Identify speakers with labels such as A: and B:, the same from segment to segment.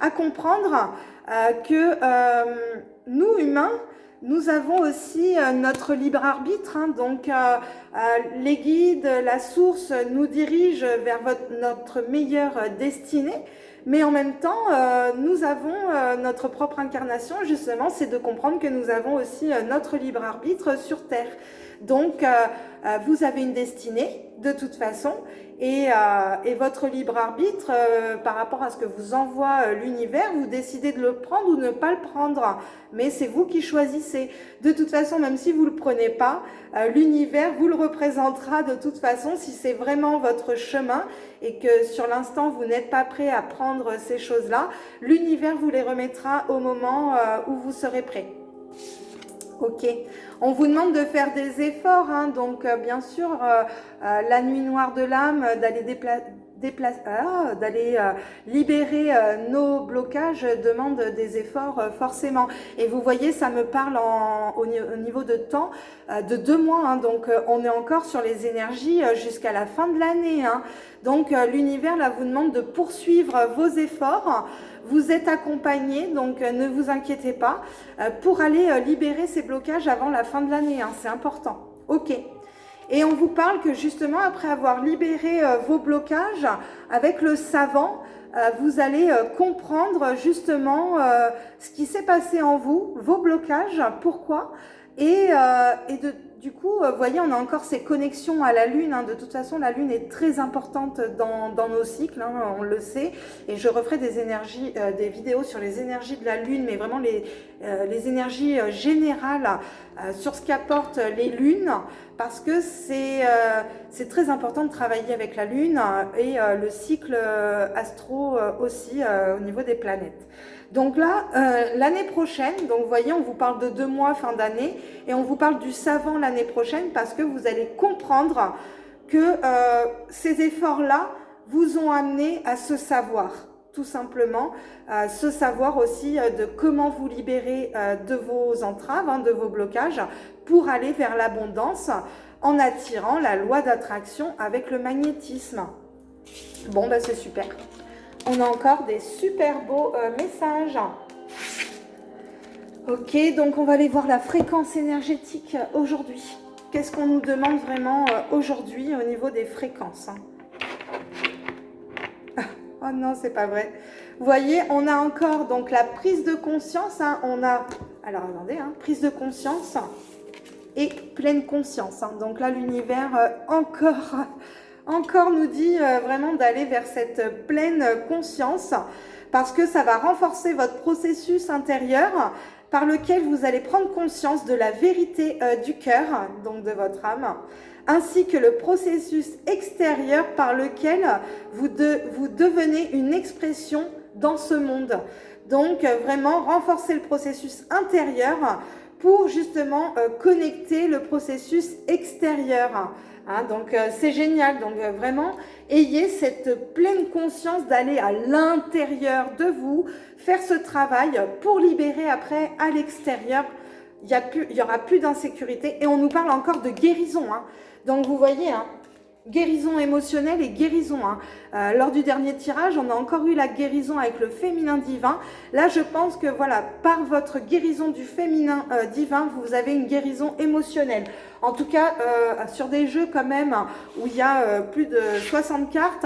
A: à comprendre que nous, humains, nous avons aussi notre libre arbitre, hein, donc les guides, la source nous dirigent vers notre meilleure destinée, mais en même temps, nous avons notre propre incarnation, justement, c'est de comprendre que nous avons aussi notre libre arbitre sur Terre. Donc, vous avez une destinée, de toute façon, et votre libre arbitre, par rapport à ce que vous envoie l'univers, vous décidez de le prendre ou ne pas le prendre. Mais c'est vous qui choisissez. De toute façon, même si vous ne le prenez pas, l'univers vous le représentera de toute façon si c'est vraiment votre chemin et que sur l'instant, vous n'êtes pas prêt à prendre ces choses-là. L'univers vous les remettra au moment où vous serez prêt. Ok, on vous demande de faire des efforts, hein, donc bien sûr, la nuit noire de l'âme, d'aller libérer nos blocages demande des efforts forcément. Et vous voyez, ça me parle au niveau de temps de 2 mois, hein, donc on est encore sur les énergies jusqu'à la fin de l'année. Hein. Donc l'univers là vous demande de poursuivre vos efforts. Vous êtes accompagné, donc ne vous inquiétez pas, pour aller libérer ces blocages avant la fin de l'année, hein, c'est important. Ok. Et on vous parle que justement, après avoir libéré vos blocages, avec le savant, vous allez comprendre justement ce qui s'est passé en vous, vos blocages, pourquoi, du coup, vous voyez, on a encore ces connexions à la Lune. Hein. De toute façon, la Lune est très importante dans nos cycles, hein, on le sait. Et je referai des vidéos sur les énergies de la Lune, mais vraiment les énergies générales sur ce qu'apportent les lunes, parce que c'est très important de travailler avec la Lune et le cycle astro aussi au niveau des planètes. Donc là, l'année prochaine, donc vous voyez, on vous parle de 2 mois fin d'année et on vous parle du savant l'année prochaine parce que vous allez comprendre que ces efforts-là vous ont amené à ce savoir, tout simplement, ce savoir aussi de comment vous libérer de vos entraves, hein, de vos blocages pour aller vers l'abondance en attirant la loi d'attraction avec le magnétisme. Bon, bah c'est super. On a encore des super beaux messages. Ok, donc on va aller voir la fréquence énergétique aujourd'hui. Qu'est-ce qu'on nous demande vraiment aujourd'hui au niveau des fréquences, hein? Oh non, c'est pas vrai. Vous voyez, on a encore donc la prise de conscience. Hein, on a, alors attendez, hein, prise de conscience et pleine conscience. Hein. Donc là, l'univers encore nous dit vraiment d'aller vers cette pleine conscience parce que ça va renforcer votre processus intérieur par lequel vous allez prendre conscience de la vérité du cœur, donc de votre âme, ainsi que le processus extérieur par lequel vous devenez une expression dans ce monde. Donc vraiment renforcer le processus intérieur pour justement connecter le processus extérieur. Hein, donc c'est génial, donc vraiment ayez cette pleine conscience d'aller à l'intérieur de vous, faire ce travail pour libérer après à l'extérieur. Il y aura plus d'insécurité et on nous parle encore de guérison. Hein. Donc vous voyez, hein, guérison émotionnelle et guérison. Hein. Lors du dernier tirage, on a encore eu la guérison avec le féminin divin. Là, je pense que voilà, par votre guérison du féminin divin, vous avez une guérison émotionnelle. En tout cas, sur des jeux quand même où il y a plus de 60 cartes,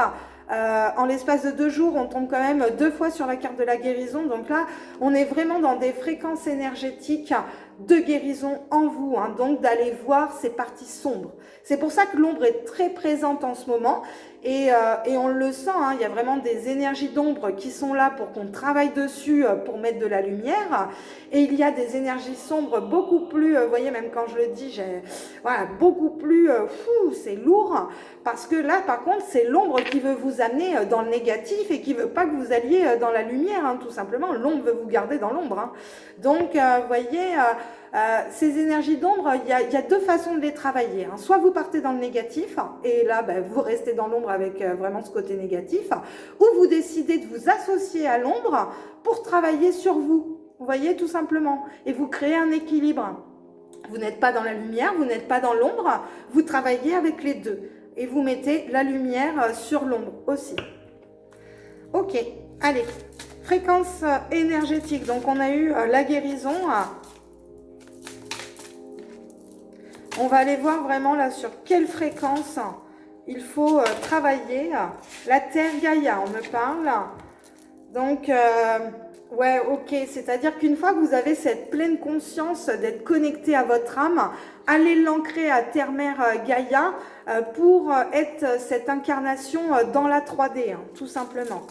A: en l'espace de 2 jours, on tombe quand même 2 fois sur la carte de la guérison. Donc là, on est vraiment dans des fréquences énergétiques de guérison en vous. Hein, donc d'aller voir ces parties sombres. C'est pour ça que l'ombre est très présente en ce moment. Et on le sent, hein, il y a vraiment des énergies d'ombre qui sont là pour qu'on travaille dessus, pour mettre de la lumière. Et il y a des énergies sombres beaucoup plus, vous voyez, même quand je le dis, voilà, beaucoup plus, c'est lourd. Parce que là, par contre, c'est l'ombre qui veut vous amener dans le négatif et qui veut pas que vous alliez dans la lumière, hein, tout simplement. L'ombre veut vous garder dans l'ombre. Hein. Donc, vous voyez, ces énergies d'ombre, il y a 2 façons de les travailler. Hein. Soit vous partez dans le négatif, et là, vous restez dans l'ombre avec vraiment ce côté négatif, ou vous décidez de vous associer à l'ombre pour travailler sur vous. Vous voyez, tout simplement. Et vous créez un équilibre. Vous n'êtes pas dans la lumière, vous n'êtes pas dans l'ombre, vous travaillez avec les 2. Et vous mettez la lumière sur l'ombre aussi. Ok, allez. Fréquence énergétique. Donc, on a eu la guérison. On va aller voir vraiment là sur quelle fréquence il faut travailler. La Terre Gaïa, on me parle. Donc, ouais, ok. C'est-à-dire qu'une fois que vous avez cette pleine conscience d'être connecté à votre âme, allez l'ancrer à Terre-Mère Gaïa pour être cette incarnation dans la 3D, hein, tout simplement.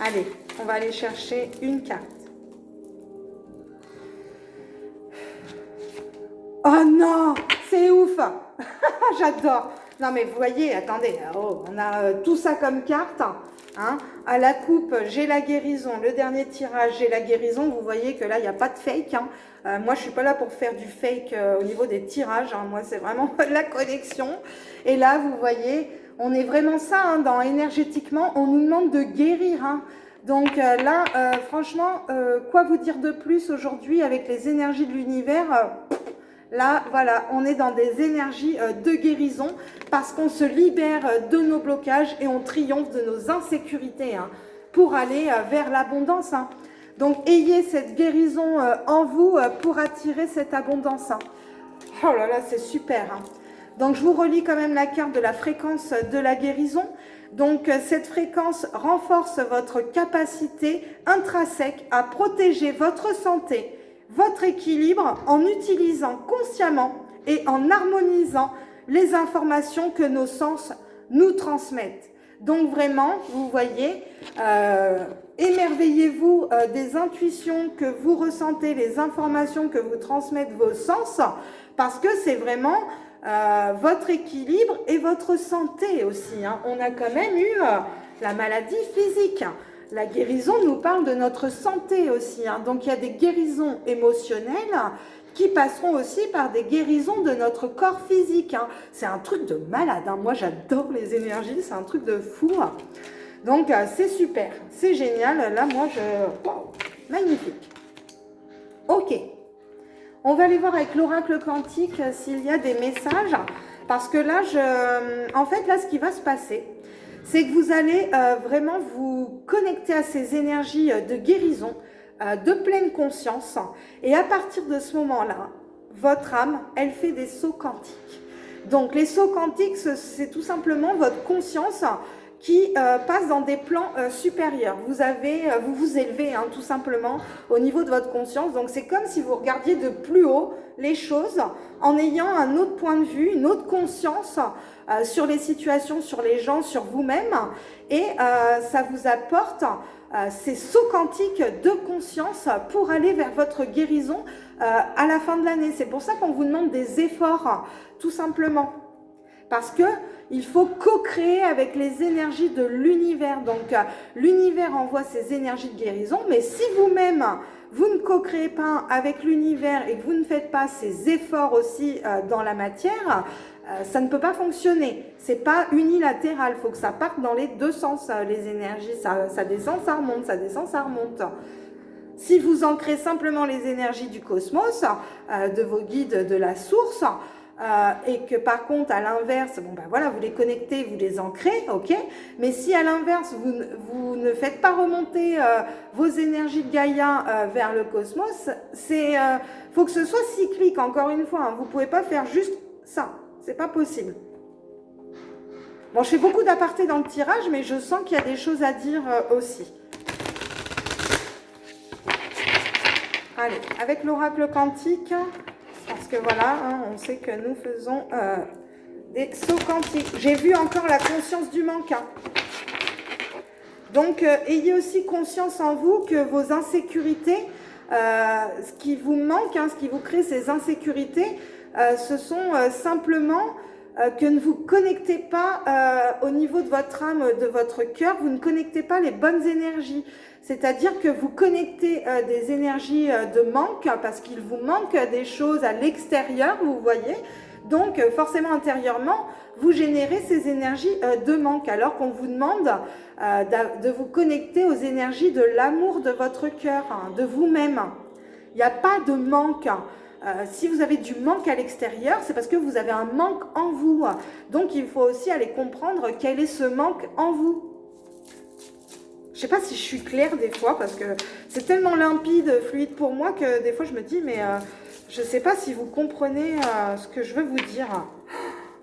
A: Allez, on va aller chercher une carte. Oh non, c'est ouf. J'adore. Non mais vous voyez, attendez, oh, on a tout ça comme carte. Hein. À la coupe, j'ai la guérison. Le dernier tirage, j'ai la guérison. Vous voyez que là, il n'y a pas de fake. Hein. Moi, je ne suis pas là pour faire du fake au niveau des tirages. Hein. Moi, c'est vraiment la connexion. Et là, vous voyez, on est vraiment ça. Hein, dans énergétiquement, on nous demande de guérir. Hein. Donc là, franchement, quoi vous dire de plus aujourd'hui avec les énergies de l'univers là, voilà, on est dans des énergies de guérison parce qu'on se libère de nos blocages et on triomphe de nos insécurités hein, pour aller vers l'abondance. Hein. Donc, ayez cette guérison en vous pour attirer cette abondance. Hein. Oh là là, c'est super. Hein. Donc, je vous relis quand même la carte de la fréquence de la guérison. Donc, cette fréquence renforce votre capacité intrinsèque à protéger votre santé, votre équilibre en utilisant consciemment et en harmonisant les informations que nos sens nous transmettent. Donc vraiment, vous voyez, émerveillez-vous des intuitions que vous ressentez, les informations que vous transmettent vos sens, parce que c'est vraiment votre équilibre et votre santé aussi. Hein. On a quand même eu la maladie physique. La guérison nous parle de notre santé aussi. Hein. Donc, il y a des guérisons émotionnelles qui passeront aussi par des guérisons de notre corps physique. Hein. C'est un truc de malade. Hein. Moi, j'adore les énergies. C'est un truc de fou. Hein. Donc, c'est super. C'est génial. Là, moi, wow, magnifique. Ok. On va aller voir avec l'oracle quantique s'il y a des messages. Parce que là, en fait, là, ce qui va se passer, c'est que vous allez vraiment vous connecter à ces énergies de guérison, de pleine conscience. Et à partir de ce moment-là, votre âme, elle fait des sauts quantiques. Donc, les sauts quantiques, c'est tout simplement votre conscience qui passe dans des plans supérieurs. Vous vous élevez hein, tout simplement au niveau de votre conscience. Donc, c'est comme si vous regardiez de plus haut les choses en ayant un autre point de vue, une autre conscience sur les situations, sur les gens, sur vous-même. Et ça vous apporte ces sauts quantiques de conscience pour aller vers votre guérison à la fin de l'année. C'est pour ça qu'on vous demande des efforts, tout simplement. Parce que il faut co-créer avec les énergies de l'univers. Donc, l'univers envoie ses énergies de guérison, mais si vous-même, vous ne co-créez pas avec l'univers et que vous ne faites pas ces efforts aussi dans la matière, ça ne peut pas fonctionner. C'est pas unilatéral. Il faut que ça parte dans les deux sens, les énergies. Ça descend, ça remonte, ça descend, ça remonte. Si vous ancrez simplement les énergies du cosmos, de vos guides de la source, et que par contre à l'inverse, bon ben voilà, vous les connectez, vous les ancrez, ok. Mais si à l'inverse vous ne faites pas remonter vos énergies de Gaïa vers le cosmos, faut que ce soit cyclique. Encore une fois, hein, vous pouvez pas faire juste ça, c'est pas possible. Bon, je fais beaucoup d'apartés dans le tirage, mais je sens qu'il y a des choses à dire aussi. Allez, avec l'oracle quantique. Parce que voilà, hein, on sait que nous faisons des sauts quantiques. J'ai vu encore la conscience du manque. Hein. Donc, ayez aussi conscience en vous que vos insécurités, ce qui vous manque, hein, ce qui vous crée ces insécurités, ce sont simplement que ne vous connectez pas au niveau de votre âme, de votre cœur, vous ne connectez pas les bonnes énergies. C'est-à-dire que vous connectez des énergies de manque parce qu'il vous manque des choses à l'extérieur, vous voyez. Donc, forcément, intérieurement, vous générez ces énergies de manque alors qu'on vous demande de vous connecter aux énergies de l'amour de votre cœur, hein, de vous-même. Il n'y a pas de manque. Si vous avez du manque à l'extérieur, c'est parce que vous avez un manque en vous. Donc, il faut aussi aller comprendre quel est ce manque en vous. Je sais pas si je suis claire des fois, parce que c'est tellement limpide, fluide pour moi, que des fois je me dis, mais je sais pas si vous comprenez ce que je veux vous dire.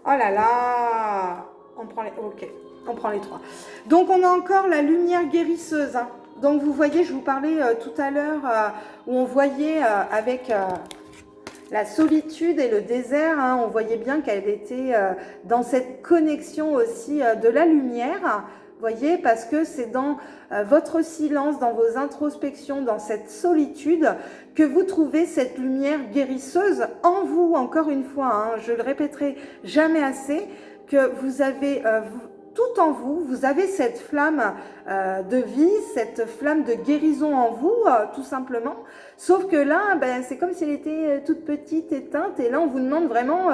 A: Oh là là, on prend les, ok, on prend les trois. Donc on a encore la lumière guérisseuse, hein. Donc vous voyez, je vous parlais tout à l'heure où on voyait avec la solitude et le désert, hein, on voyait bien qu'elle était dans cette connexion aussi de la lumière. Vous voyez, parce que c'est dans votre silence, dans vos introspections, dans cette solitude, que vous trouvez cette lumière guérisseuse en vous, encore une fois, hein, je le répéterai jamais assez, que vous avez tout en vous, vous avez cette flamme de vie, cette flamme de guérison en vous, tout simplement. Sauf que là, ben, c'est comme si elle était toute petite, éteinte, et là on vous demande vraiment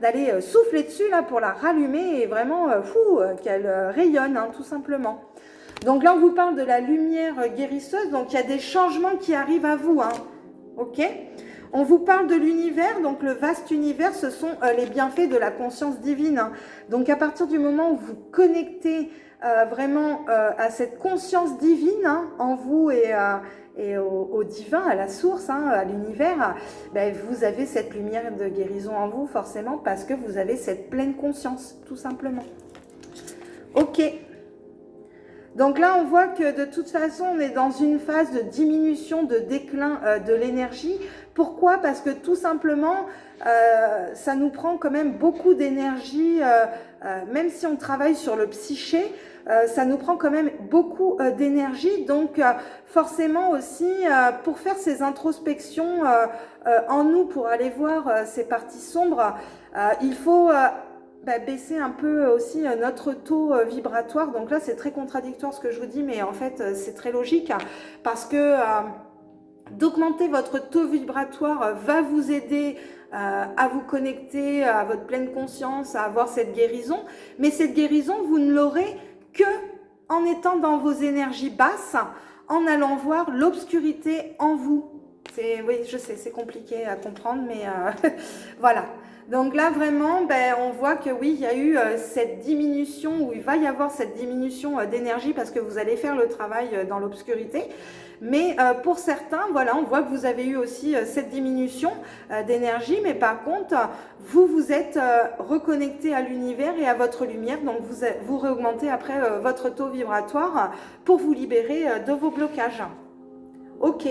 A: d'aller souffler dessus là pour la rallumer et vraiment qu'elle rayonne, hein, tout simplement. Donc là on vous parle de la lumière guérisseuse, donc il y a des changements qui arrivent à vous, hein. Ok ? On vous parle de l'univers, donc le vaste univers, ce sont les bienfaits de la conscience divine, hein. Donc à partir du moment où vous connectez vraiment à cette conscience divine, hein, en vous et au divin, à la source, hein, à l'univers, ben, vous avez cette lumière de guérison en vous forcément parce que vous avez cette pleine conscience, tout simplement. Ok. Donc là, on voit que de toute façon, on est dans une phase de diminution, de déclin de l'énergie. Pourquoi? Parce que tout simplement, ça nous prend quand même beaucoup d'énergie, même si on travaille sur le psyché, ça nous prend quand même beaucoup d'énergie. Donc forcément aussi, pour faire ces introspections en nous, pour aller voir ces parties sombres, il faut... baisser un peu aussi notre taux vibratoire. Donc là, c'est très contradictoire ce que je vous dis, mais en fait, c'est très logique, hein, parce que d'augmenter votre taux vibratoire va vous aider à vous connecter à votre pleine conscience, à avoir cette guérison. Mais cette guérison, vous ne l'aurez que en étant dans vos énergies basses, en allant voir l'obscurité en vous. Oui, je sais, c'est compliqué à comprendre, mais voilà. Donc là, vraiment, ben, on voit que oui, il y a eu cette diminution, ou il va y avoir cette diminution d'énergie parce que vous allez faire le travail dans l'obscurité. Mais pour certains, voilà, on voit que vous avez eu aussi cette diminution d'énergie, mais par contre, vous vous êtes reconnecté à l'univers et à votre lumière, donc vous réaugmentez après votre taux vibratoire pour vous libérer de vos blocages. Ok.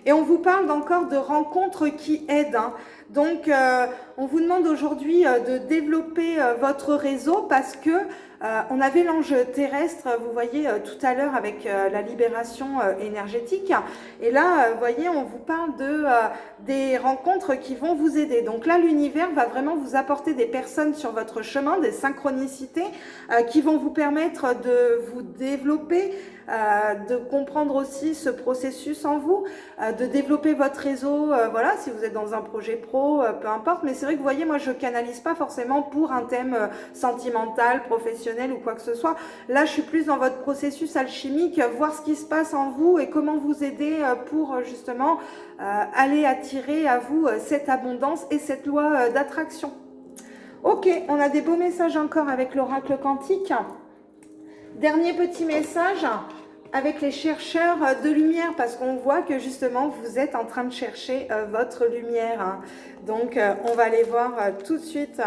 A: Et on vous parle encore de rencontres qui aident, hein. Donc, on vous demande aujourd'hui de développer votre réseau parce que on avait l'ange terrestre, vous voyez, tout à l'heure avec la libération énergétique. Et là, vous voyez, on vous parle des rencontres qui vont vous aider. Donc là, l'univers va vraiment vous apporter des personnes sur votre chemin, des synchronicités qui vont vous permettre de vous développer, de comprendre aussi ce processus en vous, de développer votre réseau, voilà, si vous êtes dans un projet pro, peu importe, mais c'est vrai que vous voyez, moi je canalise pas forcément pour un thème sentimental, professionnel ou quoi que ce soit. Là, je suis plus dans votre processus alchimique, voir ce qui se passe en vous et comment vous aider pour justement aller attirer à vous cette abondance et cette loi d'attraction. Ok, on a des beaux messages encore avec l'oracle quantique. Dernier petit message avec les chercheurs de lumière, parce qu'on voit que justement vous êtes en train de chercher votre lumière, hein. Donc on va aller voir tout de suite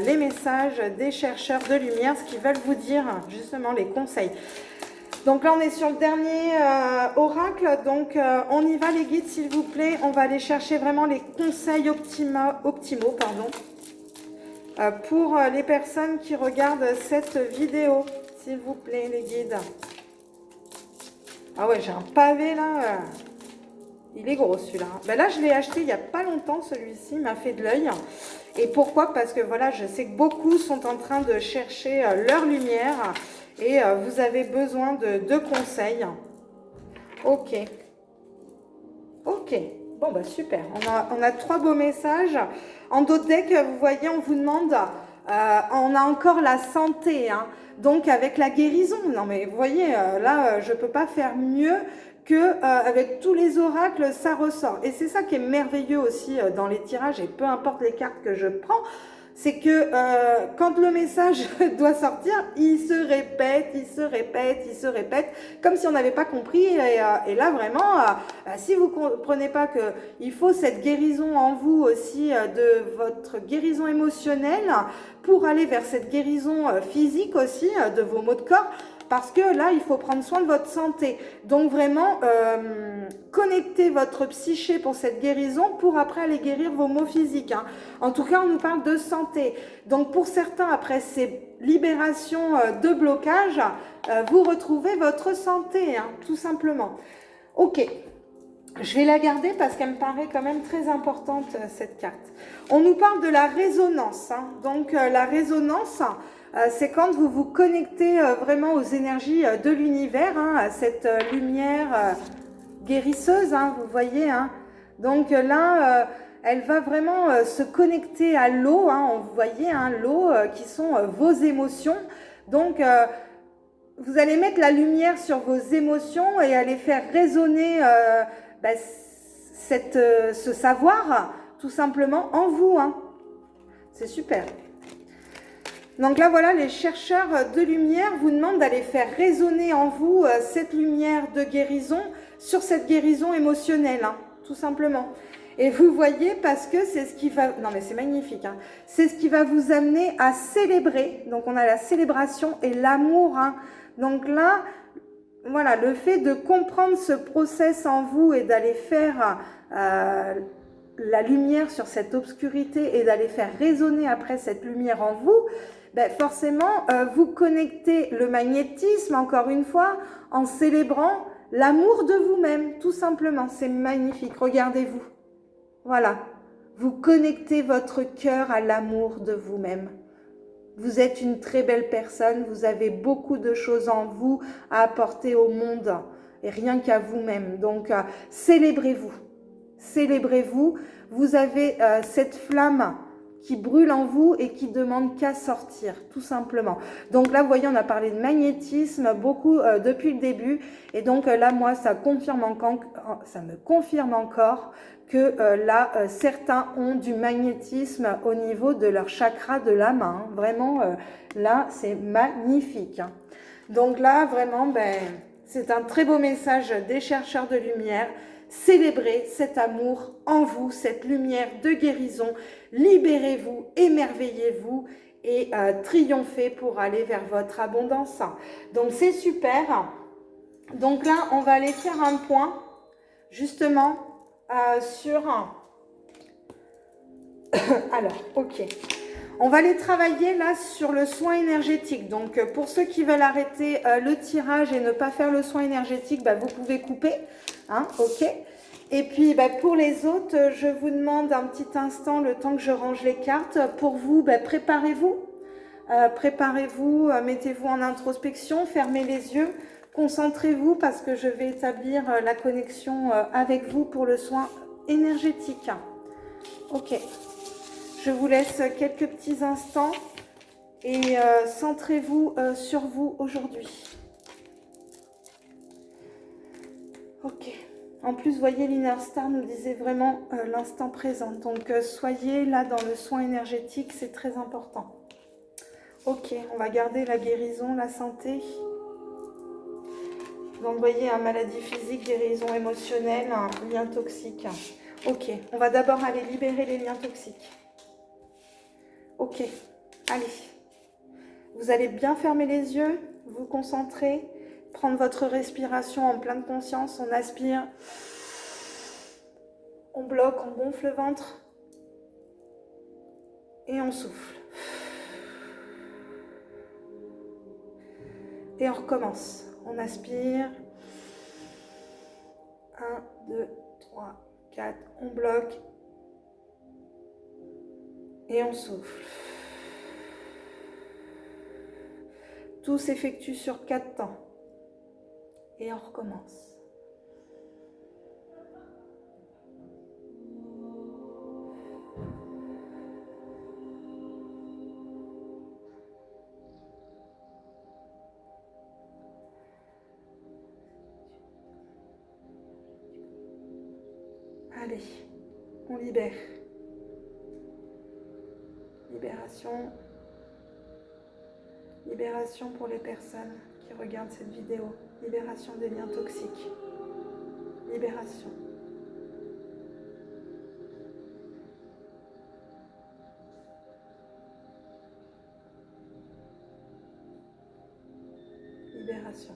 A: les messages des chercheurs de lumière, ce qu'ils veulent vous dire, justement les conseils. Donc là on est sur le dernier oracle, donc on y va les guides s'il vous plaît, on va aller chercher vraiment les conseils optimaux pour les personnes qui regardent cette vidéo. S'il vous plaît, les guides. Ah ouais, j'ai un pavé là. Il est gros celui-là. Ben là, je l'ai acheté il n'y a pas longtemps, celui-ci m'a fait de l'œil. Et pourquoi? Parce que voilà, je sais que beaucoup sont en train de chercher leur lumière. Et vous avez besoin de conseils. Ok. Ok. Bon, bah super. On a 3 beaux messages. En d'autres decks, vous voyez, on vous demande... on a encore la santé, hein. Donc avec la guérison. Non mais vous voyez, là, je ne peux pas faire mieux que avec tous les oracles, ça ressort. Et c'est ça qui est merveilleux aussi dans les tirages, et peu importe les cartes que je prends, c'est que quand le message doit sortir, il se répète, il se répète, il se répète, comme si on n'avait pas compris. Et là, vraiment, si vous ne comprenez pas qu'il faut cette guérison en vous aussi, de votre guérison émotionnelle, pour aller vers cette guérison physique aussi, de vos maux de corps, parce que là, il faut prendre soin de votre santé. Donc vraiment, connectez votre psyché pour cette guérison, pour après aller guérir vos maux physiques. Hein. En tout cas, on nous parle de santé. Donc pour certains, après ces libérations de blocage, vous retrouvez votre santé, hein, tout simplement. Ok, je vais la garder parce qu'elle me paraît quand même très importante, cette carte. On nous parle de la résonance. Hein. Donc la résonance, c'est quand vous vous connectez vraiment aux énergies de l'univers, hein, à cette lumière guérisseuse, hein, vous voyez. Hein. Donc là, elle va vraiment se connecter à l'eau, hein, vous voyez, hein, l'eau qui sont vos émotions. Donc, vous allez mettre la lumière sur vos émotions et aller faire résonner ce savoir, tout simplement, en vous. Hein. C'est super. Donc là, voilà, les chercheurs de lumière vous demandent d'aller faire résonner en vous cette lumière de guérison sur cette guérison émotionnelle, hein, tout simplement. Et vous voyez, parce que c'est ce qui va... Non, mais c'est magnifique. Hein. C'est ce qui va vous amener à célébrer. Donc, on a la célébration et l'amour. Hein. Donc là, voilà, le fait de comprendre ce process en vous et d'aller faire... la lumière sur cette obscurité et d'aller faire résonner après cette lumière en vous, ben forcément, vous connectez le magnétisme, encore une fois, en célébrant l'amour de vous-même, tout simplement. C'est magnifique, regardez-vous. Voilà, vous connectez votre cœur à l'amour de vous-même. Vous êtes une très belle personne, vous avez beaucoup de choses en vous à apporter au monde, et rien qu'à vous-même. Donc, célébrez-vous. Célébrez-vous, vous avez cette flamme qui brûle en vous et qui demande qu'à sortir, tout simplement. Donc là, vous voyez, on a parlé de magnétisme beaucoup depuis le début. Et donc là, moi, ça me confirme encore que là, certains ont du magnétisme au niveau de leur chakra de la main. Hein. Vraiment, là, c'est magnifique. Hein. Donc là, vraiment, c'est un très beau message des chercheurs de lumière. Célébrez cet amour en vous, cette lumière de guérison. Libérez-vous, émerveillez-vous et triomphez pour aller vers votre abondance. Donc c'est super. Donc là, on va aller faire un point justement sur... Alors, ok. On va aller travailler là sur le soin énergétique. Donc pour ceux qui veulent arrêter le tirage et ne pas faire le soin énergétique, vous pouvez couper. Hein, ok. Et puis pour les autres, je vous demande un petit instant, le temps que je range les cartes. Pour vous, préparez-vous. Préparez-vous, mettez-vous en introspection, fermez les yeux, concentrez-vous parce que je vais établir la connexion avec vous pour le soin énergétique. Ok. Je vous laisse quelques petits instants et centrez-vous sur vous aujourd'hui. Ok. En plus, vous voyez, l'Inner Star nous disait vraiment l'instant présent. Donc, soyez là dans le soin énergétique, c'est très important. Ok, on va garder la guérison, la santé. Donc, vous voyez, maladie physique, guérison émotionnelle, lien toxique. Ok, on va d'abord aller libérer les liens toxiques. Ok, allez. Vous allez bien fermer les yeux, vous concentrer, prendre votre respiration en pleine conscience. On aspire, on bloque, on gonfle le ventre et on souffle. Et on recommence. On aspire. 1, 2, 3, 4. On bloque. Et on souffle. Tout s'effectue sur 4 temps. Et on recommence. Allez, on libère. Libération. Libération pour les personnes qui regardent cette vidéo. Libération des liens toxiques. Libération. Libération.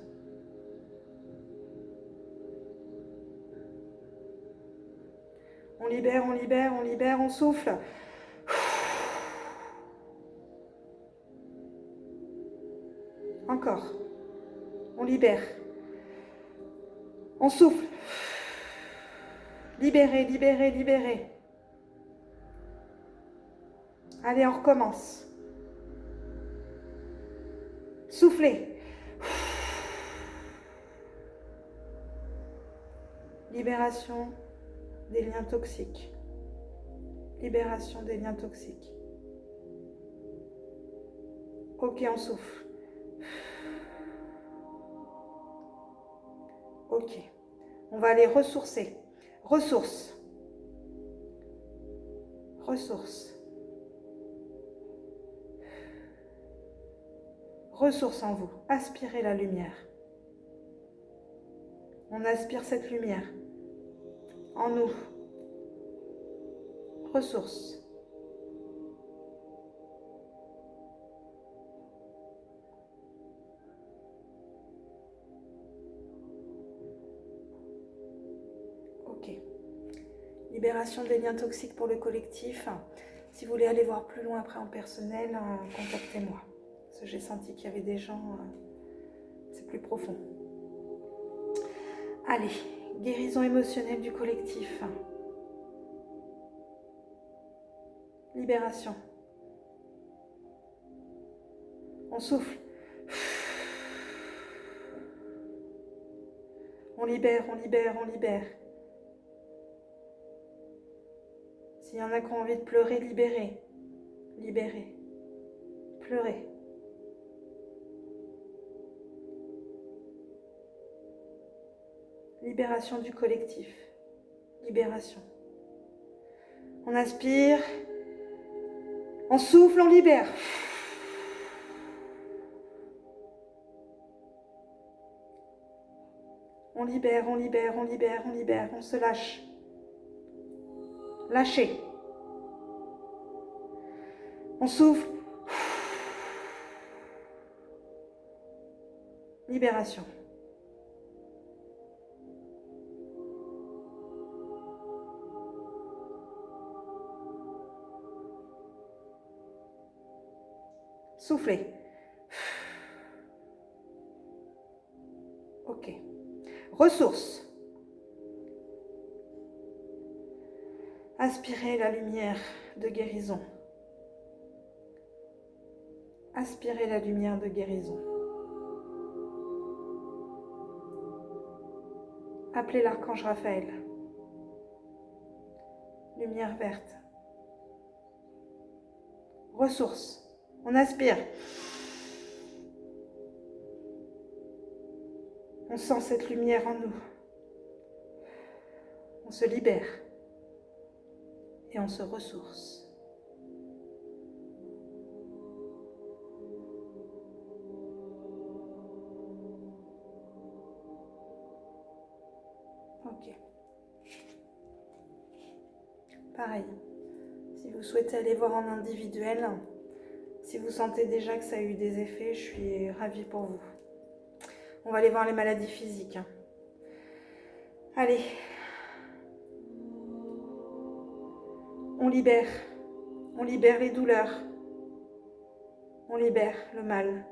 A: On libère, on libère, on libère, on souffle. Encore. On libère. On souffle. Libérez, libérez, libérez. Allez, on recommence. Soufflez. Libération des liens toxiques. Libération des liens toxiques. Ok, on souffle. Ok. On va aller ressourcer. Ressources. Ressources. Ressources en vous. Aspirez la lumière. On aspire cette lumière en nous. Ressources. Ok. Libération des liens toxiques pour le collectif. Si vous voulez aller voir plus loin après en personnel, contactez-moi. Parce que j'ai senti qu'il y avait des gens, c'est plus profond. Allez, guérison émotionnelle du collectif. Libération. On souffle. On libère, on libère, on libère. S'il y en a qui ont envie de pleurer, libérez. Libérez. Pleurez. Libération du collectif. Libération. On aspire. On souffle, on libère. On libère, on libère, on libère, on libère. On se lâche. Lâchez. On souffle. Libération. Soufflez. Ok. Ressources. Aspirez la lumière de guérison. Aspirez la lumière de guérison. Appelez l'archange Raphaël. Lumière verte. Ressources. On aspire. On sent cette lumière en nous. On se libère. Et on se ressource. Ok. Pareil. Si vous souhaitez aller voir en individuel, si vous sentez déjà que ça a eu des effets, je suis ravie pour vous. On va aller voir les maladies physiques. Allez. On libère les douleurs. On libère le mal.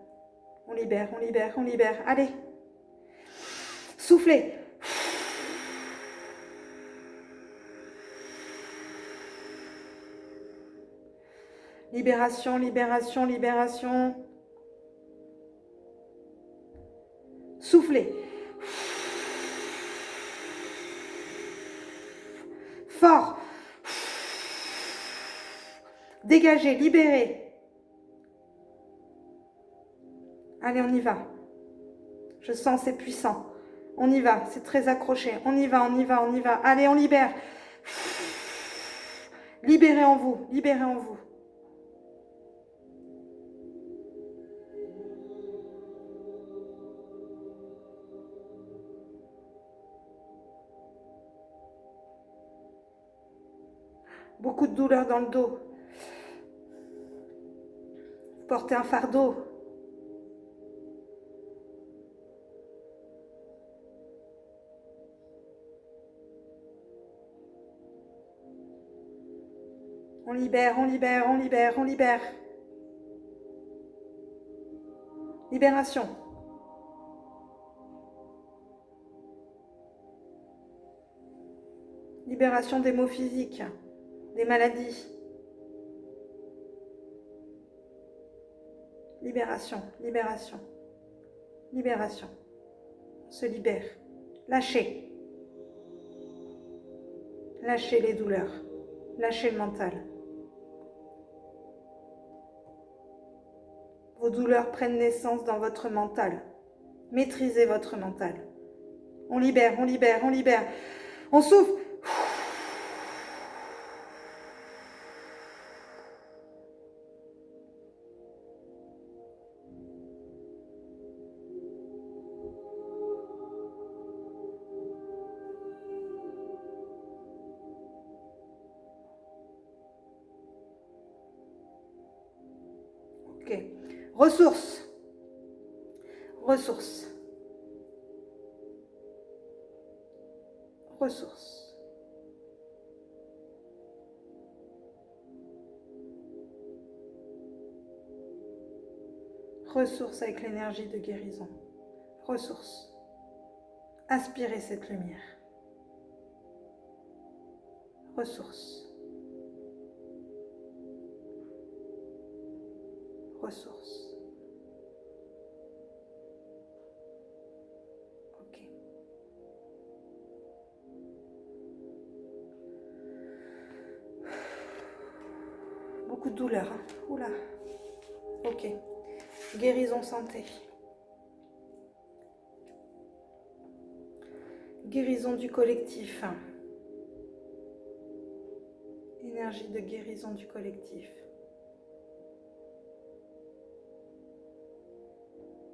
A: On libère, on libère, on libère. Allez. Soufflez. Libération, libération, libération. Soufflez. Fort. Dégagez, libérez. Allez, on y va. Je sens, c'est puissant. On y va, c'est très accroché. On y va, on y va, on y va. Allez, on libère. Libérez en vous, libérez en vous. Beaucoup de douleur dans le dos. Vous portez un fardeau. On libère, on libère, on libère, on libère. Libération. Libération des maux physiques, des maladies. Libération, libération, libération. On se libère. Lâchez. Lâchez les douleurs. Lâchez le mental. Vos douleurs prennent naissance dans votre mental. Maîtrisez votre mental. On libère, on libère, on libère. On souffle. Ok. Ressources. Ressources. Ressources. Ressources avec l'énergie de guérison. Ressources. Aspirez cette lumière. Ressources. Ressources. Ok. Beaucoup de douleur. Hein. Oula. Ok. Guérison santé. Guérison du collectif. Énergie de guérison du collectif.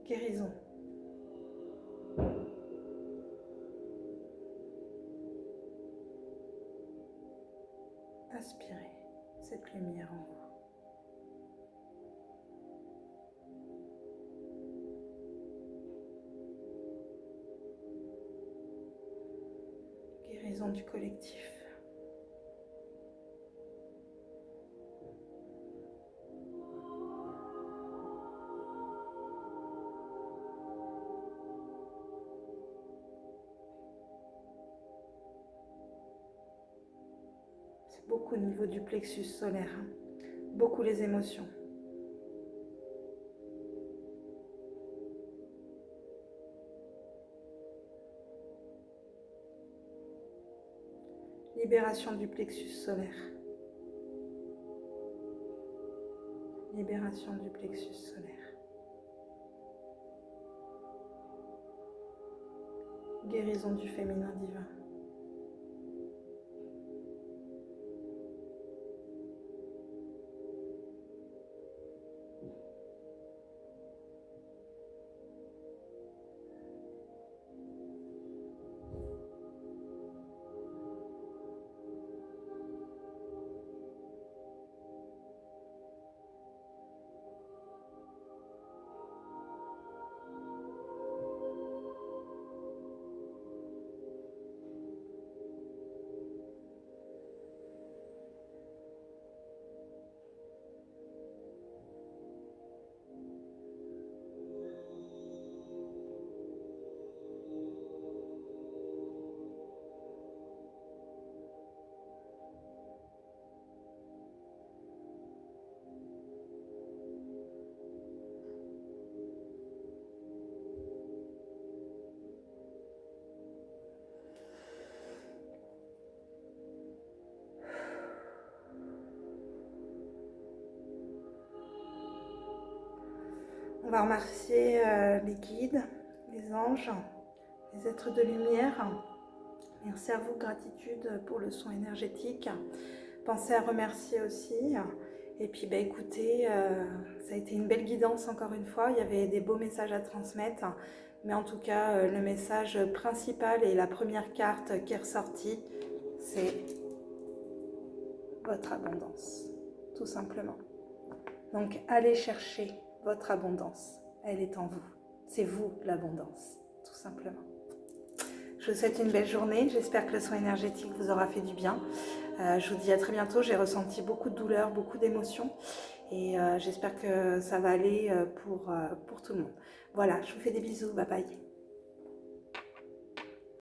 A: Guérison. Aspirez cette lumière en vous. Guérison du collectif. C'est beaucoup au niveau du plexus solaire. Hein. Beaucoup les émotions. Libération du plexus solaire. Libération du plexus solaire. Guérison du féminin divin. On va remercier les guides, les anges, les êtres de lumière. Merci à vous, gratitude pour le son énergétique. Pensez à remercier aussi. Et puis écoutez, ça a été une belle guidance encore une fois. Il y avait des beaux messages à transmettre. Mais en tout cas, le message principal et la première carte qui est ressortie, c'est votre abondance, tout simplement. Donc, allez chercher votre abondance. Elle est en vous. C'est vous, l'abondance, tout simplement. Je vous souhaite une belle journée. J'espère que le soin énergétique vous aura fait du bien. Je vous dis à très bientôt. J'ai ressenti beaucoup de douleur, beaucoup d'émotions. Et j'espère que ça va aller pour tout le monde. Voilà, je vous fais des bisous. Bye bye.